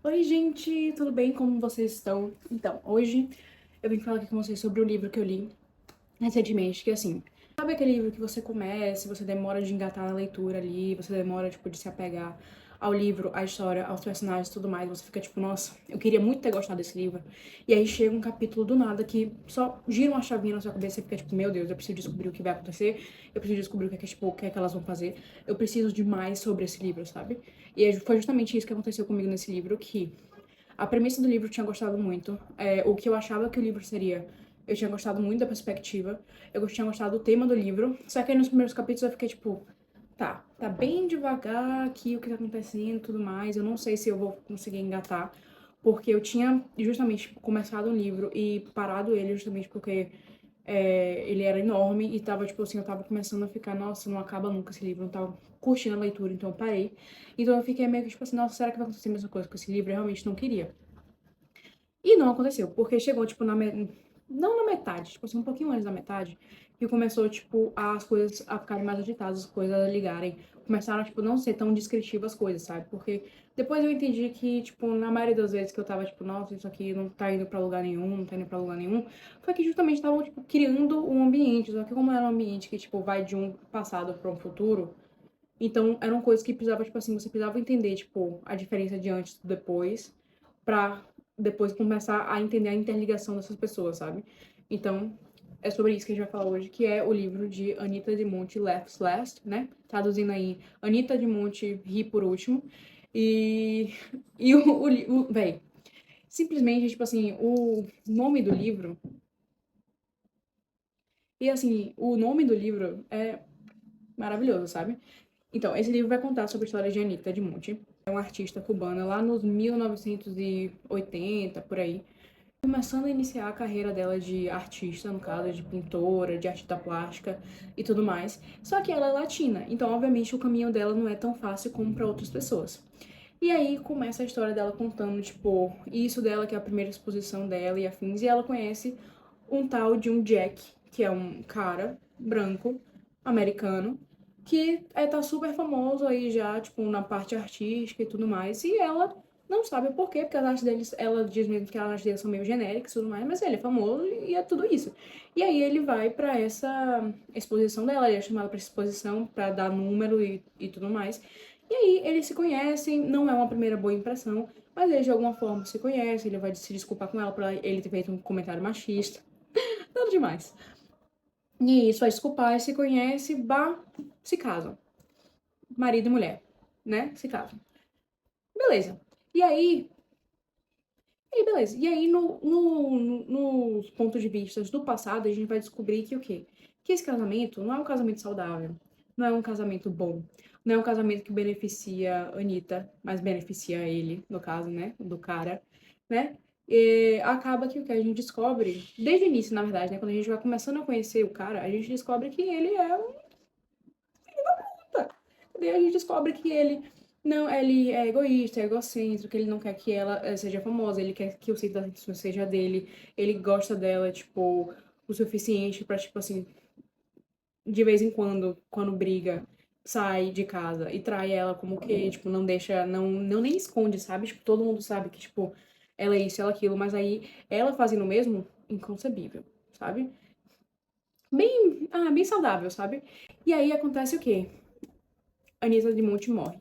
Oi, gente, tudo bem? Como vocês estão? Então, hoje eu vim falar aqui com vocês sobre o livro que eu li recentemente, que assim, sabe aquele livro que você começa, você demora de engatar na leitura ali, você demora, tipo, de se apegar ao livro, à história, aos personagens e tudo mais, você fica tipo, nossa, eu queria muito ter gostado desse livro. E aí chega um capítulo do nada que só gira uma chavinha na sua cabeça e fica tipo, meu Deus, eu preciso descobrir o que vai acontecer, eu preciso descobrir tipo, o que é que elas vão fazer, eu preciso de mais sobre esse livro, sabe? Foi justamente isso que aconteceu comigo nesse livro, que a premissa do livro eu tinha gostado muito. O que eu achava que o livro seria, eu tinha gostado muito da perspectiva. Eu tinha gostado do tema do livro. Só que aí nos primeiros capítulos eu fiquei tipo, tá bem devagar aqui o que tá acontecendo e tudo mais. Eu não sei se eu vou conseguir engatar. Porque eu tinha justamente tipo, começado um livro e parado ele justamente porque ele era enorme e tava, tipo assim, eu tava começando a ficar, nossa, não acaba nunca esse livro, não tava curtindo a leitura, então eu parei. Então eu fiquei meio que, tipo assim, nossa, será que vai acontecer a mesma coisa com esse livro? Eu realmente não queria. E não aconteceu, porque chegou, tipo, não na metade, tipo assim, um pouquinho antes da metade, que começou, tipo, as coisas a ficarem mais agitadas, as coisas a ligarem. Começaram, tipo, não ser tão descritivas as coisas, sabe? Porque depois eu entendi que, tipo, na maioria das vezes que eu tava, tipo, nossa, isso aqui não tá indo pra lugar nenhum, não tá indo pra lugar nenhum, foi que justamente estavam, tipo, criando um ambiente. Só que como era um ambiente que, tipo, vai de um passado pra um futuro, então eram coisas que precisava, tipo assim, você precisava entender, tipo, a diferença de antes e depois, pra depois começar a entender a interligação dessas pessoas, sabe? Então, é sobre isso que a gente vai falar hoje, que é o livro de Anita de Monte Laughs Last, né? Traduzindo aí, Anita de Monte Ri por Último. E, véi, simplesmente, tipo assim, o nome do livro, e assim, o nome do livro é maravilhoso, sabe? Então, esse livro vai contar sobre a história de Anita de Monte. É uma artista cubana lá nos 1980, por aí, começando a iniciar a carreira dela de artista, no caso, de pintora, de artista plástica e tudo mais. Só que ela é latina, então, obviamente, o caminho dela não é tão fácil como para outras pessoas. E aí começa a história dela contando, tipo, isso dela, que é a primeira exposição dela e afins, e ela conhece um tal de um Jack, que é um cara branco, americano, que tá super famoso aí já, tipo, na parte artística e tudo mais, e ela não sabe o porquê, porque as artes deles, ela diz mesmo que as artes deles são meio genéricas e tudo mais, mas ele é famoso e é tudo isso. E aí ele vai pra essa exposição dela, ele é chamado pra exposição pra dar número e tudo mais. E aí eles se conhecem, não é uma primeira boa impressão, mas eles de alguma forma se conhecem, ele vai se desculpar com ela por ele ter feito um comentário machista, nada demais. E isso vai desculpar, e se conhece, bah, se casam. Marido e mulher, né? Se casam. Beleza. E aí, beleza. E aí, nos pontos de vista do passado, a gente vai descobrir que o quê? Que esse casamento não é um casamento saudável, não é um casamento bom, não é um casamento que beneficia a Anitta, mas beneficia ele, no caso, né? Do cara, né? E acaba que o que a gente descobre, desde o início, na verdade, né? Quando a gente vai começando a conhecer o cara, a gente descobre que ele é um puta. Daí a gente descobre que ele não, ele é egoísta, é egocêntrico, que ele não quer que ela seja famosa, ele quer que o centro da atenção seja dele, ele gosta dela, tipo, o suficiente pra, tipo assim, de vez em quando briga, sai de casa e trai ela como que, tipo, não deixa, não nem esconde, sabe? Tipo, todo mundo sabe que, tipo, ela é isso, ela é aquilo, mas aí ela fazendo o mesmo, inconcebível, sabe? Bem saudável, sabe? E aí acontece o quê? Anitta de Monte morre.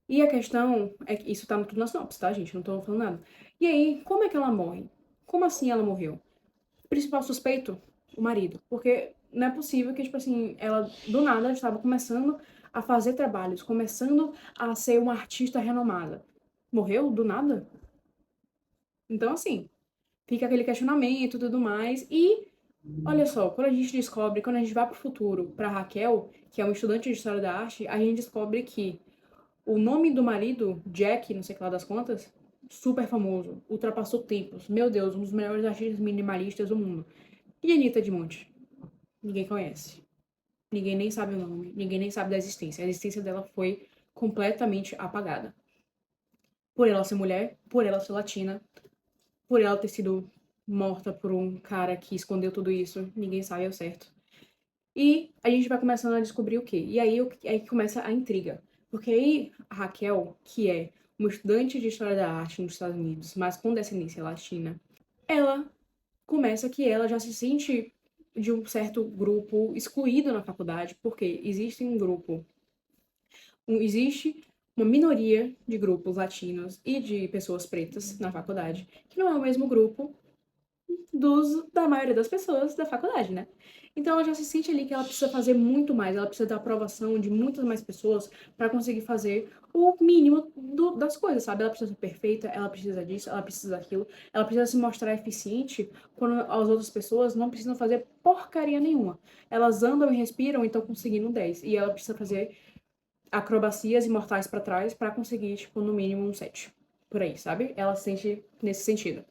E a questão é que isso tá tudo na sinopse, tá, gente? Não tô falando nada. E aí, como é que ela morre? Como assim ela morreu? O principal suspeito, o marido. Porque não é possível que, tipo assim, ela do nada estava começando a fazer trabalhos, começando a ser uma artista renomada. Morreu do nada? Então, assim, fica aquele questionamento e tudo mais. E, olha só, quando a gente descobre, quando a gente vai pro futuro, pra Raquel, que é uma estudante de História da Arte, a gente descobre que o nome do marido, Jack, não sei o que lá das contas, super famoso, ultrapassou tempos. Meu Deus, um dos melhores artistas minimalistas do mundo. E Anitta de Monte? Ninguém conhece. Ninguém nem sabe o nome, ninguém nem sabe da existência. A existência dela foi completamente apagada. Por ela ser mulher, por ela ser latina, por ela ter sido morta por um cara que escondeu tudo isso, ninguém sabe ao certo. E a gente vai começando a descobrir o quê? E aí, aí começa a intriga. Porque aí a Raquel, que é uma estudante de História da Arte nos Estados Unidos, mas com descendência latina, ela começa que ela já se sente de um certo grupo excluído na faculdade, porque existe um grupo, existe uma minoria de grupos latinos e de pessoas pretas na faculdade, que não é o mesmo grupo da maioria das pessoas da faculdade, né? Então ela já se sente ali que ela precisa fazer muito mais, ela precisa da aprovação de muitas mais pessoas para conseguir fazer o mínimo das coisas, sabe? Ela precisa ser perfeita, ela precisa disso, ela precisa daquilo, ela precisa se mostrar eficiente quando as outras pessoas não precisam fazer porcaria nenhuma. Elas andam e respiram e estão conseguindo 10. E ela precisa fazer acrobacias e mortais para trás para conseguir, tipo, no mínimo um 7. Por aí, sabe? Ela se sente nesse sentido.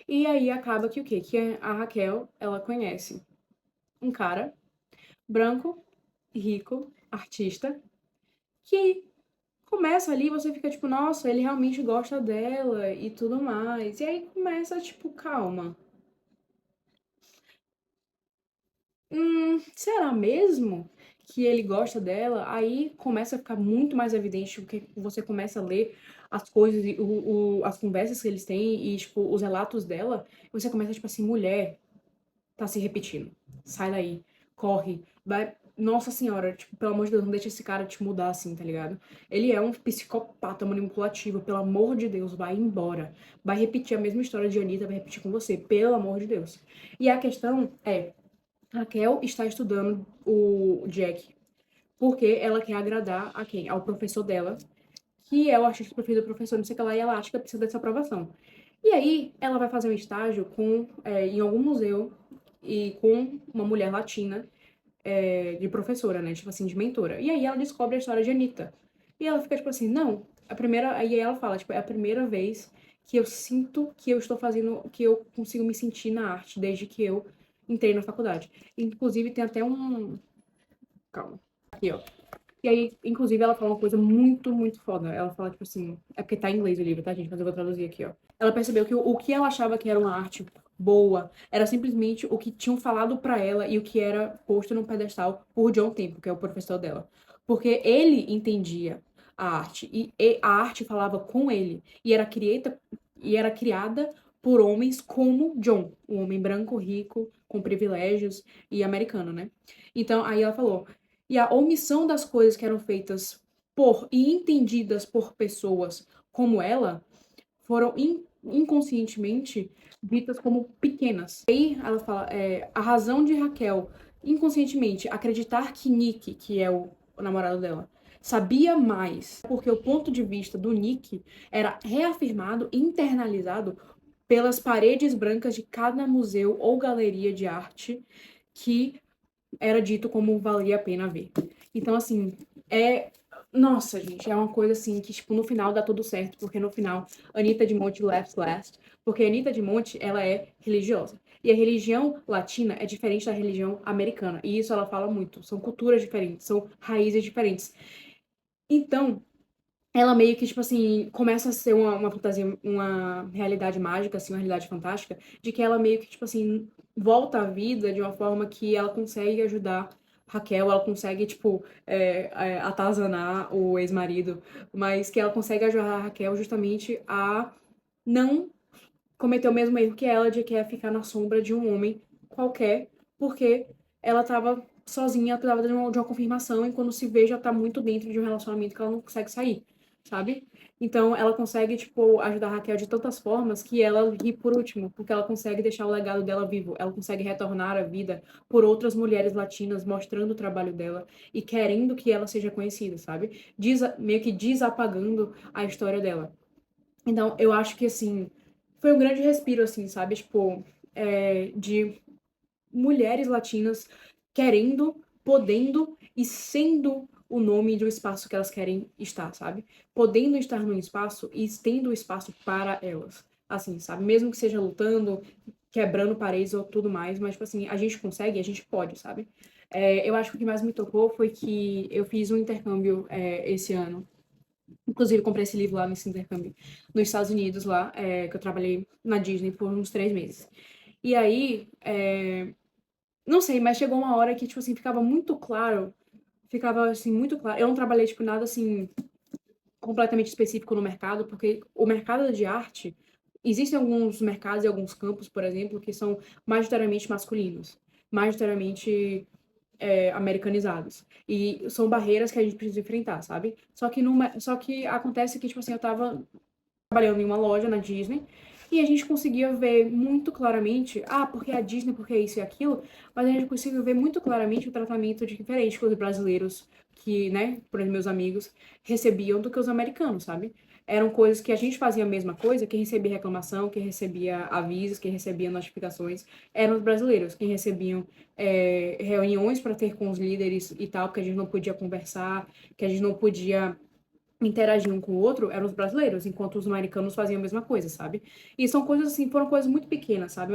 E aí acaba que o quê? Que a Raquel, ela conhece um cara branco, rico, artista, que começa ali, você fica tipo, nossa, ele realmente gosta dela e tudo mais. E aí começa, tipo, calma. Será mesmo que ele gosta dela? Aí começa a ficar muito mais evidente, porque você começa a ler as coisas, as conversas que eles têm e, tipo, os relatos dela. E você começa, tipo assim, mulher, tá se repetindo. Sai daí, corre, vai. Nossa senhora, tipo, pelo amor de Deus, não deixa esse cara te mudar assim, tá ligado? Ele é um psicopata manipulativo, pelo amor de Deus, vai embora. Vai repetir a mesma história de Anitta, vai repetir com você, pelo amor de Deus. E a questão é, Raquel está estudando o Jack porque ela quer agradar a quem? Ao professor dela, que é o artista preferido do professor, não sei o que lá, e ela acha que precisa dessa aprovação. E aí, ela vai fazer um estágio em algum museu e com uma mulher latina de professora, né? Tipo assim, de mentora. E aí ela descobre a história de Anitta. E ela fica tipo assim, não, a primeira. Aí ela fala, tipo, é a primeira vez que eu sinto que eu estou fazendo, que eu consigo me sentir na arte desde que eu entrei na faculdade. Inclusive, tem até um. Calma. Aqui, ó. E aí, inclusive, ela fala uma coisa muito, muito foda. Ela fala, tipo assim, é porque tá em inglês o livro, tá, gente? Mas eu vou traduzir aqui, ó. Ela percebeu que o que ela achava que era uma arte boa era simplesmente o que tinham falado pra ela e o que era posto no pedestal por John Temple, que é o professor dela. Porque ele entendia a arte e a arte falava com ele e era criada por homens como John, um homem branco, rico, com privilégios e americano, né? Então, aí ela falou, e a omissão das coisas que eram feitas por e entendidas por pessoas como ela foram inconscientemente vistas como pequenas. Aí ela fala, a razão de Raquel inconscientemente acreditar que Nick, que é o namorado dela, sabia mais, porque o ponto de vista do Nick era reafirmado e internalizado pelas paredes brancas de cada museu ou galeria de arte que era dito como valia a pena ver. Então, assim, é. Nossa, gente, é uma coisa assim que, tipo, no final dá tudo certo, porque no final, Anitta de Monte laughs last, porque Anitta de Monte, ela é religiosa. E a religião latina é diferente da religião americana. E isso ela fala muito. São culturas diferentes, são raízes diferentes. Então, ela meio que, tipo assim, começa a ser uma fantasia, uma realidade mágica, assim, uma realidade fantástica, de que ela meio que, tipo assim, volta à vida de uma forma que ela consegue ajudar Raquel, ela consegue, tipo, atazanar o ex-marido, mas que ela consegue ajudar a Raquel justamente a não cometer o mesmo erro que ela, de que é ficar na sombra de um homem qualquer, porque ela tava sozinha, precisava de uma confirmação, e quando se vê, já tá muito dentro de um relacionamento que ela não consegue sair, sabe? Então, ela consegue, tipo, ajudar a Raquel de tantas formas que ela ri por último, porque ela consegue deixar o legado dela vivo, ela consegue retornar à vida por outras mulheres latinas, mostrando o trabalho dela e querendo que ela seja conhecida, sabe? Meio que desapagando a história dela. Então, eu acho que, assim, foi um grande respiro, assim, sabe? Tipo, de mulheres latinas querendo, podendo e sendo o nome do espaço que elas querem estar, sabe? Podendo estar num espaço e tendo o espaço para elas, assim, sabe? Mesmo que seja lutando, quebrando paredes ou tudo mais, mas, tipo assim, a gente consegue, a gente pode, sabe? Eu acho que o que mais me tocou foi que eu fiz um intercâmbio esse ano. Inclusive, comprei esse livro lá nesse intercâmbio nos Estados Unidos, lá, que eu trabalhei na Disney por uns 3 meses. E aí, não sei, mas chegou uma hora que, tipo assim, ficava assim, muito claro. Eu não trabalhei, tipo, nada assim, completamente específico no mercado, porque o mercado de arte, existem alguns mercados e alguns campos, por exemplo, que são majoritariamente masculinos, majoritariamente americanizados. E são barreiras que a gente precisa enfrentar, sabe? Só que acontece que, tipo assim, eu tava trabalhando em uma loja na Disney e a gente conseguia ver muito claramente, porque a Disney, porque isso e aquilo, mas a gente conseguiu ver muito claramente o tratamento diferente que os brasileiros, que, né, por exemplo, meus amigos, recebiam do que os americanos, sabe? Eram coisas que a gente fazia a mesma coisa, quem recebia reclamação, quem recebia avisos, quem recebia notificações, eram os brasileiros, quem recebiam reuniões para ter com os líderes e tal, porque a gente não podia conversar, que a gente não podia interagir um com o outro, eram os brasileiros, enquanto os americanos faziam a mesma coisa, sabe? E são coisas assim, foram coisas muito pequenas, sabe?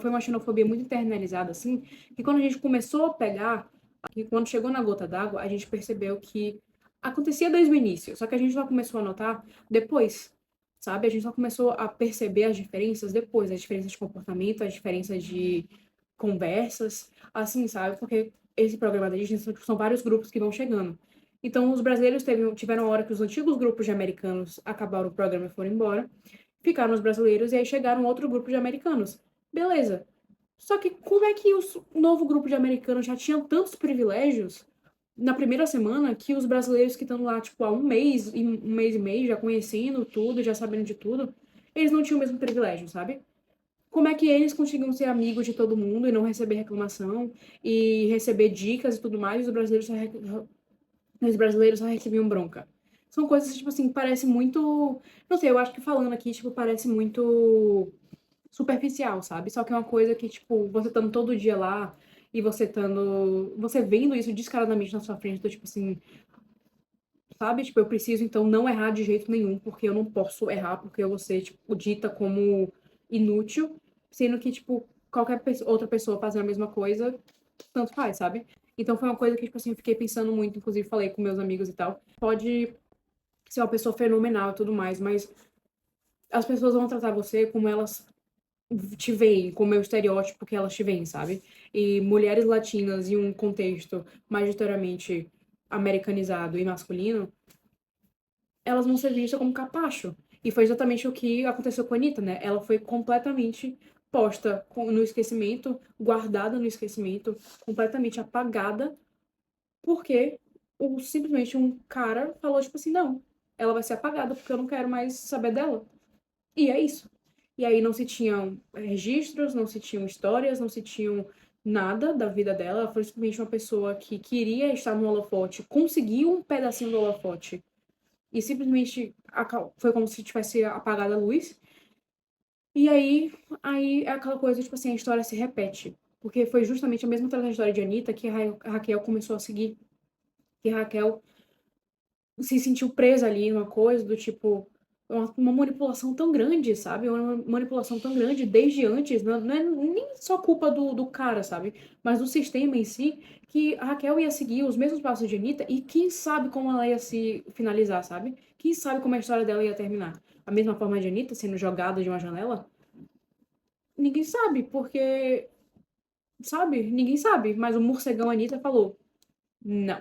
Foi uma xenofobia muito internalizada, assim, que quando a gente começou a pegar, que quando chegou na gota d'água, a gente percebeu que acontecia desde o início, só que a gente só começou a notar depois, sabe? A gente só começou a perceber as diferenças depois, as diferenças de comportamento, as diferenças de conversas, assim, sabe? Porque esse programa da Disney são vários grupos que vão chegando. Então, os brasileiros tiveram a hora que os antigos grupos de americanos acabaram o programa e foram embora, ficaram os brasileiros e aí chegaram outro grupo de americanos. Beleza. Só que como é que o novo grupo de americanos já tinha tantos privilégios na primeira semana que os brasileiros que estão lá, tipo, há um mês e meio, já conhecendo tudo, já sabendo de tudo, eles não tinham o mesmo privilégio, sabe? Como é que eles conseguiam ser amigos de todo mundo e não receber reclamação e receber dicas e tudo mais, e os brasileiros só recebiam bronca? São coisas, tipo assim, parece muito. Não sei, eu acho que falando aqui, tipo, parece muito superficial, sabe? Só que é uma coisa que, tipo, você estando todo dia lá e você estando. Você vendo isso descaradamente na sua frente, do tipo assim, sabe? Tipo, eu preciso então não errar de jeito nenhum, porque eu não posso errar, porque eu vou ser, tipo, dita como inútil, sendo que, tipo, outra pessoa fazendo a mesma coisa, tanto faz, sabe? Então foi uma coisa que, tipo assim, eu fiquei pensando muito, inclusive falei com meus amigos e tal. Pode ser uma pessoa fenomenal e tudo mais, mas as pessoas vão tratar você como elas te veem, como é o estereótipo que elas te veem, sabe? E mulheres latinas em um contexto majoritariamente americanizado e masculino, elas vão ser vistas como capacho. E foi exatamente o que aconteceu com a Anitta, né? Ela foi completamente posta no esquecimento, guardada no esquecimento, completamente apagada, porque simplesmente um cara falou, tipo assim, não, ela vai ser apagada porque eu não quero mais saber dela. E é isso. E aí não se tinham registros, não se tinham histórias, não se tinham nada da vida dela. Ela foi simplesmente uma pessoa que queria estar no holofote, conseguiu um pedacinho do holofote e simplesmente foi como se tivesse apagado a luz. E aí é aquela coisa, tipo assim, a história se repete. Porque foi justamente a mesma trajetória de Anitta que a Raquel começou a seguir. Que a Raquel se sentiu presa ali numa coisa do tipo. Uma manipulação tão grande, sabe? Uma manipulação tão grande desde antes. Não é nem só culpa do cara, sabe? Mas do sistema em si, que a Raquel ia seguir os mesmos passos de Anitta e quem sabe como ela ia se finalizar, sabe? Quem sabe como a história dela ia terminar. A mesma forma de Anitta sendo jogada de uma janela? Ninguém sabe, porque. Sabe? Ninguém sabe. Mas o morcegão Anitta falou: não.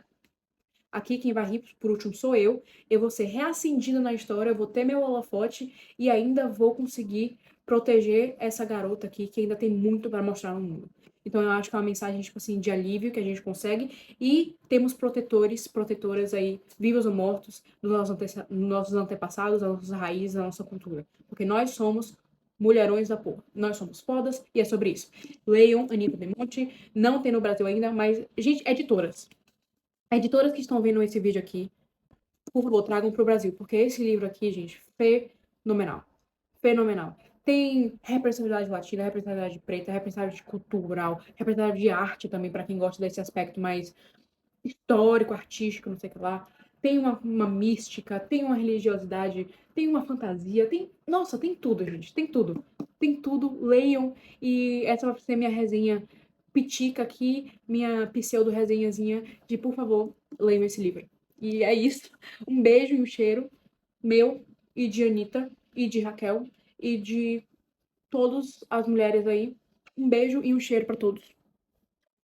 Aqui quem vai rir por último sou eu vou ser reacendida na história, eu vou ter meu holofote e ainda vou conseguir proteger essa garota aqui que ainda tem muito para mostrar no mundo. Então eu acho que é uma mensagem, tipo assim, de alívio que a gente consegue e temos protetores, protetoras aí, vivos ou mortos, dos nossos antepassados, das nossas raízes, da nossa cultura. Porque nós somos mulherões da porra. Nós somos fodas e é sobre isso. Leiam Anitta Demonte, não tem no Brasil ainda, mas, gente, editoras. Editoras que estão vendo esse vídeo aqui, por favor, tragam para o Brasil, porque esse livro aqui, gente, fenomenal. Fenomenal. Tem representatividade latina, representatividade preta, representatividade cultural, representatividade de arte também, para quem gosta desse aspecto mais histórico, artístico, não sei o que lá. Tem uma mística, tem uma religiosidade, tem uma fantasia, tem. Nossa, tem tudo, gente. Tem tudo. Tem tudo. Leiam. E essa vai ser minha resenha pitica aqui, minha pseudo-resenhazinha de, por favor, leiam esse livro. E é isso. Um beijo e um cheiro meu e de Anitta e de Raquel e de todas as mulheres aí. Um beijo e um cheiro para todos.